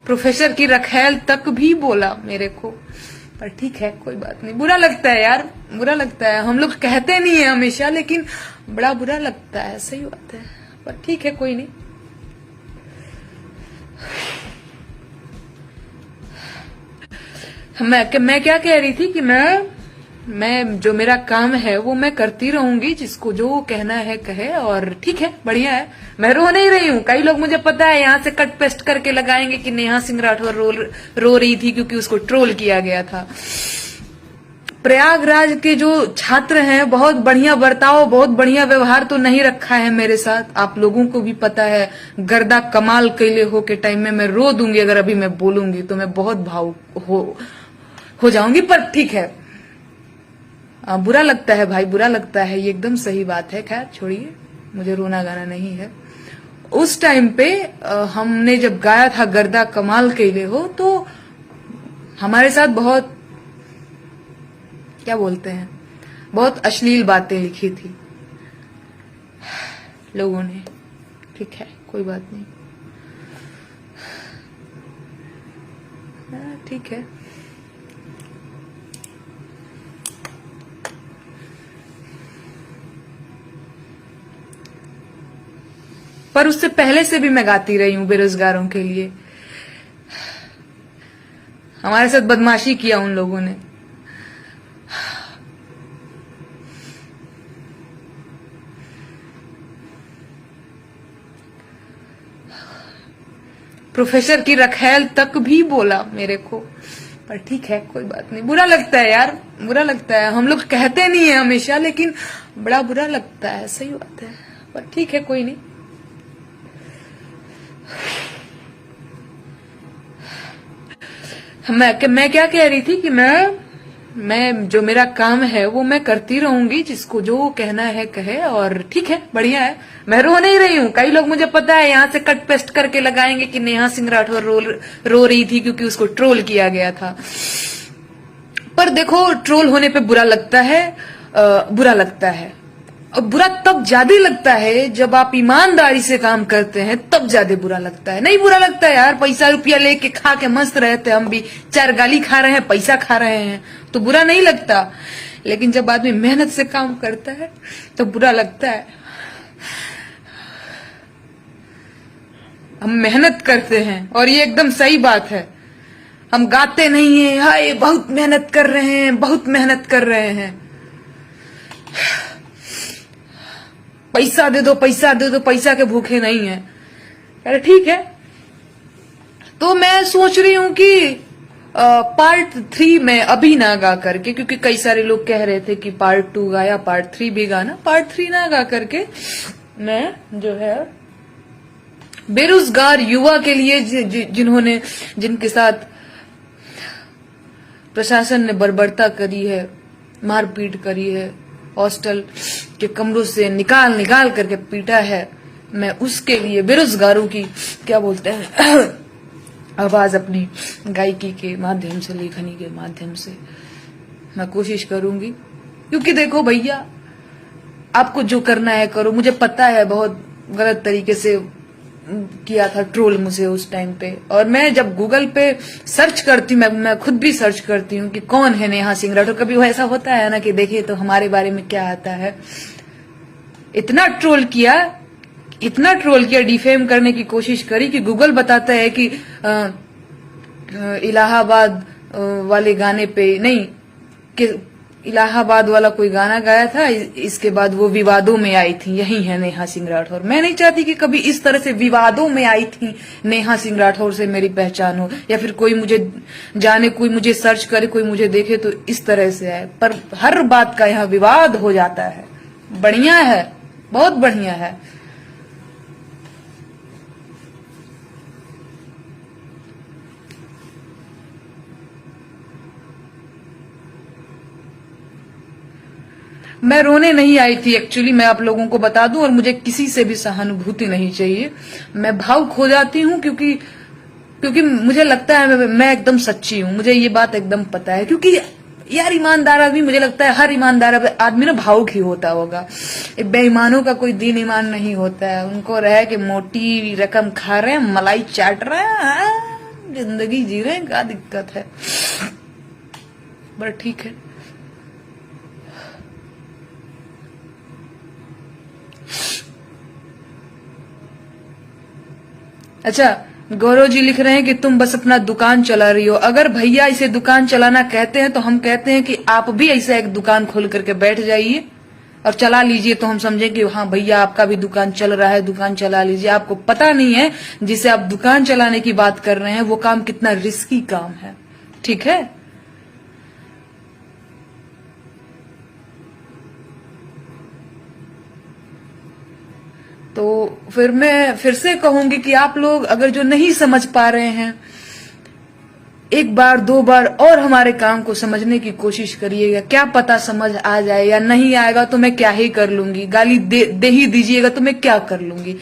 Professor की रखैल तक भी बोला मेरे को। पर ठीक है, कोई बात नहीं। बुरा लगता है यार, बुरा लगता है। हम लोग कहते नहीं है हमेशा, लेकिन बड़ा बुरा लगता है। सही बात है, पर ठीक है, कोई नहीं। मैं क्या कह रही थी कि मैं जो मेरा काम है वो मैं करती रहूंगी, जिसको जो कहना है कहे, और ठीक है, बढ़िया है। मैं रो नहीं रही हूँ। कई लोग, मुझे पता है, यहाँ से कट पेस्ट करके लगाएंगे कि नेहा सिंह राठौर रो रही थी क्योंकि उसको ट्रोल किया गया था। प्रयागराज के जो छात्र हैं, बहुत बढ़िया बर्ताव, बहुत बढ़िया व्यवहार तो नहीं रखा है मेरे साथ। आप लोगों को भी पता है, गर्दा कमाल कैले हो के टाइम में मैं रो दूंगी। अगर अभी मैं बोलूंगी तो मैं बहुत भावुक हो जाऊंगी, पर ठीक है। बुरा लगता है भाई, बुरा लगता है, ये एकदम सही बात है। खैर छोड़िए, मुझे रोना गाना नहीं है। उस टाइम पे हमने जब गाया था गर्दा कमाल कैले हो, तो हमारे साथ बहुत, क्या बोलते हैं, बहुत अश्लील बातें लिखी थी लोगों ने। ठीक है, कोई बात नहीं, ठीक है। पर उससे पहले से भी मैं गाती रही हूं बेरोजगारों के लिए। हमारे साथ बदमाशी किया उन लोगों ने। प्रोफेसर की रखैल तक भी बोला मेरे को। पर ठीक है, कोई बात नहीं। बुरा लगता है यार, बुरा लगता है। हम लोग कहते नहीं है हमेशा, लेकिन बड़ा बुरा लगता है। सही बात है, पर ठीक है, कोई नहीं। मैं क्या कह रही थी कि मैं जो मेरा काम है वो मैं करती रहूंगी, जिसको जो कहना है कहे, और ठीक है, बढ़िया है। मैं रो नहीं रही हूँ। कई लोग, मुझे पता है, यहाँ से कट पेस्ट करके लगाएंगे कि नेहा सिंह राठौर रो रही थी क्योंकि उसको ट्रोल किया गया था। पर देखो, ट्रोल होने पे बुरा लगता है, बुरा लगता है। और बुरा तब ज्यादा लगता है जब आप ईमानदारी से काम करते हैं, तब ज्यादा बुरा लगता है। नहीं बुरा लगता है यार, पैसा रुपया लेके खा के मस्त रहते, हम भी 4 गाली खा रहे हैं, पैसा खा रहे हैं, तो बुरा नहीं लगता। लेकिन जब आदमी मेहनत से काम करता है तो बुरा लगता है। हम मेहनत करते हैं, और ये एकदम सही बात है। हम गाते नहीं है हाय बहुत मेहनत कर रहे हैं, बहुत मेहनत कर रहे हैं, पैसा दे दो, पैसा दे दो, पैसा के भूखे नहीं है। अरे ठीक है, तो मैं सोच रही हूं कि पार्ट 3 में अभी ना गा करके, क्योंकि कई सारे लोग कह रहे थे कि पार्ट 2 गाया, पार्ट 3 भी गाना, पार्ट 3 ना गा करके मैं जो है बेरोजगार युवा के लिए, जिनके साथ प्रशासन ने बर्बरता करी है, मारपीट करी है, हॉस्टल के कमरों से निकाल निकाल करके पीटा है, मैं उसके लिए, बेरोजगारों की, क्या बोलते हैं, आवाज अपनी गायकी के माध्यम से, लेखनी के माध्यम से मैं कोशिश करूंगी। क्योंकि देखो भैया, आपको जो करना है करो। मुझे पता है बहुत गलत तरीके से किया था ट्रोल मुझे उस टाइम पे, और मैं जब गूगल पे सर्च करती हूँ, मैं खुद भी सर्च करती हूँ कि कौन है नेहा सिंह राठौर। कभी वो ऐसा होता है ना कि देखिए तो हमारे बारे में क्या आता है। इतना ट्रोल किया, इतना ट्रोल किया, डिफेम करने की कोशिश करी कि गूगल बताता है कि इलाहाबाद वाले गाने पे नहीं, कि इलाहाबाद वाला कोई गाना गाया था, इसके बाद वो विवादों में आई थी, यही है नेहा सिंह राठौर। मैं नहीं चाहती कि कभी इस तरह से विवादों में आई थी नेहा सिंह राठौर से मेरी पहचान हो, या फिर कोई मुझे जाने, कोई मुझे सर्च करे, कोई मुझे देखे तो इस तरह से आए। पर हर बात का यहाँ विवाद हो जाता है। बढ़िया है, बहुत बढ़िया है। मैं रोने नहीं आई थी एक्चुअली, मैं आप लोगों को बता दूं, और मुझे किसी से भी सहानुभूति नहीं चाहिए। मैं भावुक हो जाती हूँ क्योंकि मुझे लगता है मैं एकदम सच्ची हूँ, मुझे ये बात एकदम पता है। क्योंकि यार ईमानदार आदमी, मुझे लगता है हर ईमानदार आदमी ना भावुक ही होता होगा। बेईमानों का कोई दीन ईमान नहीं होता है। उनको रहे कि मोटी रकम खा रहे हैं, मलाई चाट रहे हैं, जिंदगी जी रहे हैं, क्या दिक्कत है, बट ठीक है। अच्छा, गौरव जी लिख रहे हैं कि तुम बस अपना दुकान चला रही हो। अगर भैया इसे दुकान चलाना कहते हैं तो हम कहते हैं कि आप भी ऐसा एक दुकान खोल करके बैठ जाइए और चला लीजिए, तो हम समझें कि हाँ भैया आपका भी दुकान चल रहा है, दुकान चला लीजिए। आपको पता नहीं है जिसे आप दुकान चलाने की बात कर रहे हैं वो काम कितना रिस्की काम है, ठीक है। तो फिर मैं फिर से कहूंगी कि आप लोग अगर जो नहीं समझ पा रहे हैं, एक बार दो बार और हमारे काम को समझने की कोशिश करिएगा। क्या पता समझ आ जाए, या नहीं आएगा तो मैं क्या ही कर लूंगी, गाली दे ही दीजिएगा तो मैं क्या कर लूंगी,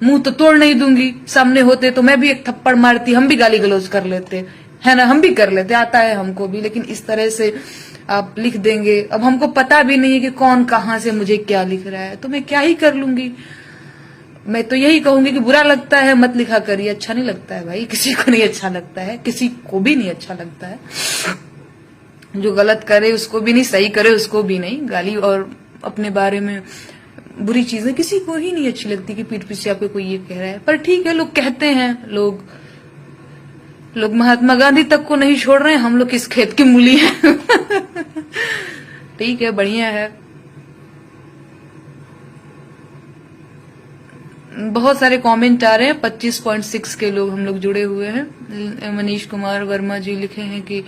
मुंह तो तोड़ नहीं दूंगी। सामने होते तो मैं भी एक थप्पड़ मारती, हम भी गाली गलौज कर लेते, है ना, हम भी कर लेते, आता है हमको भी। लेकिन इस तरह से आप लिख देंगे, अब हमको पता भी नहीं है कि कौन कहाँ से मुझे क्या लिख रहा है, तो मैं क्या ही कर लूंगी। मैं तो यही कहूंगी कि बुरा लगता है मत लिखा करिए, अच्छा नहीं लगता है भाई, किसी को नहीं अच्छा लगता है, किसी को भी नहीं अच्छा लगता है। जो गलत करे उसको भी नहीं, सही करे उसको भी नहीं। गाली और अपने बारे में बुरी चीजें किसी को ही नहीं अच्छी लगती कि पीठ पीछे आपको कोई ये कह रहा है। पर ठीक है, लोग कहते हैं, लोग महात्मा गांधी तक को नहीं छोड़ रहे हैं, हम लोग किस खेत की मूली है। ठीक है, बढ़िया है। बहुत सारे कमेंट आ रहे हैं, 25.6 के लोग हम लोग जुड़े हुए हैं। मनीष कुमार वर्मा जी लिखे हैं कि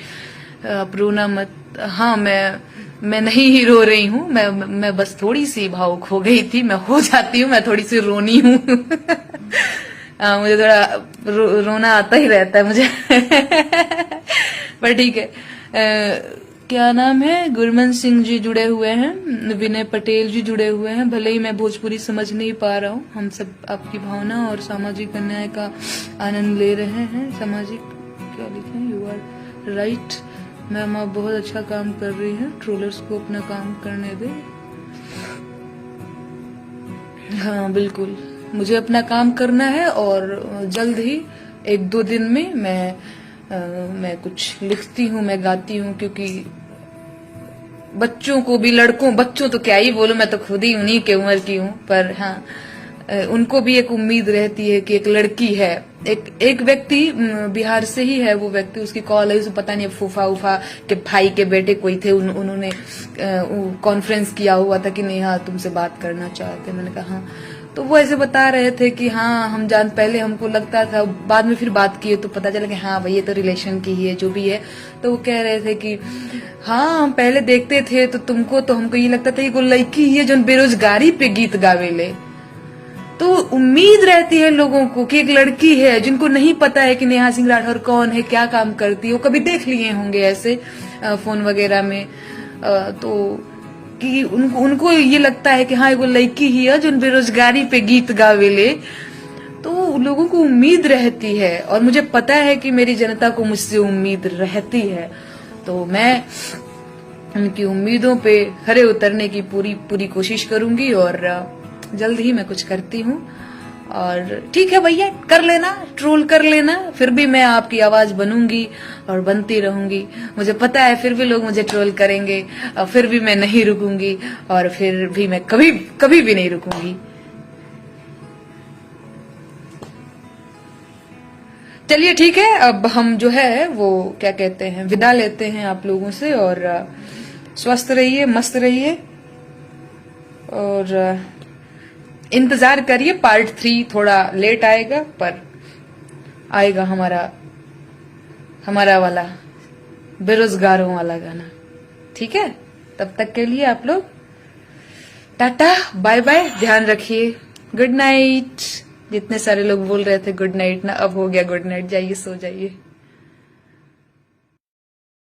आप रोना मत। हाँ, मैं नहीं ही रो रही हूँ, मैं बस थोड़ी सी भावुक हो गई थी, मैं हो जाती हूँ, मैं थोड़ी सी रोनी हूँ। मुझे थोड़ा रोना आता ही रहता है मुझे। पर ठीक है। क्या नाम है, गुरमन सिंह जी जुड़े हुए हैं, विनय पटेल जी जुड़े हुए हैं। भले ही मैं भोजपुरी समझ नहीं पा रहा हूँ, हम सब आपकी भावना और सामाजिक अन्याय का आनंद ले रहे हैं। सामाजिक क्या लिखे, यू आर राइट मैम, आप बहुत अच्छा काम कर रही हैं, ट्रोलर्स को अपना काम करने दे। हाँ बिल्कुल, मुझे अपना काम करना है और जल्द ही 1-2 दिन में मैं कुछ लिखती हूँ, मैं गाती हूँ, क्योंकि बच्चों को भी, बच्चों तो क्या ही बोलूं, मैं तो खुद ही उन्हीं के उम्र की हूँ, पर हाँ उनको भी एक उम्मीद रहती है कि एक लड़की है, एक व्यक्ति बिहार से ही है वो व्यक्ति, उसकी कॉल है, उसे पता नहीं फूफा उफा के भाई के बेटे कोई थे, उन्होंने कॉन्फ्रेंस किया हुआ था कि नेहा तुमसे बात करना चाहते। मैंने कहा हाँ, तो वो ऐसे बता रहे थे कि हाँ हम पहले हमको लगता था, बाद में फिर बात किए तो पता चला कि हाँ भाई ये तो रिलेशन की ही है, जो भी है। तो वो कह रहे थे कि हाँ हम पहले देखते थे तो तुमको, तो हमको ये लगता था कि वो लड़की ही है जो बेरोजगारी पे गीत गावेले। तो उम्मीद रहती है लोगों को कि एक लड़की है, जिनको नहीं पता है कि नेहा सिंह राठौर कौन है, क्या काम करती है, वो कभी देख लिए होंगे ऐसे फोन वगैरह में, तो कि उनको ये लगता है कि हाँ वो लड़की ही है जो बेरोजगारी पे गीत गावेले। तो लोगों को उम्मीद रहती है, और मुझे पता है कि मेरी जनता को मुझसे उम्मीद रहती है, तो मैं उनकी उम्मीदों पे खरे उतरने की पूरी कोशिश करूंगी, और जल्द ही मैं कुछ करती हूँ। और ठीक है भैया, कर लेना, ट्रोल कर लेना, फिर भी मैं आपकी आवाज बनूंगी और बनती रहूंगी। मुझे पता है फिर भी लोग मुझे ट्रोल करेंगे, और फिर भी मैं नहीं रुकूंगी, और फिर भी मैं कभी भी नहीं रुकूंगी। चलिए ठीक है, अब हम जो है वो क्या कहते हैं, विदा लेते हैं आप लोगों से, और स्वस्थ रहिए, मस्त रहिए, और इंतजार करिए, पार्ट 3 थोड़ा लेट आएगा, पर आएगा हमारा वाला बेरोजगारों वाला गाना। ठीक है, तब तक के लिए आप लोग टाटा बाय बाय, ध्यान रखिए, गुड नाइट। जितने सारे लोग बोल रहे थे गुड नाइट ना, अब हो गया गुड नाइट, जाइए सो जाइए।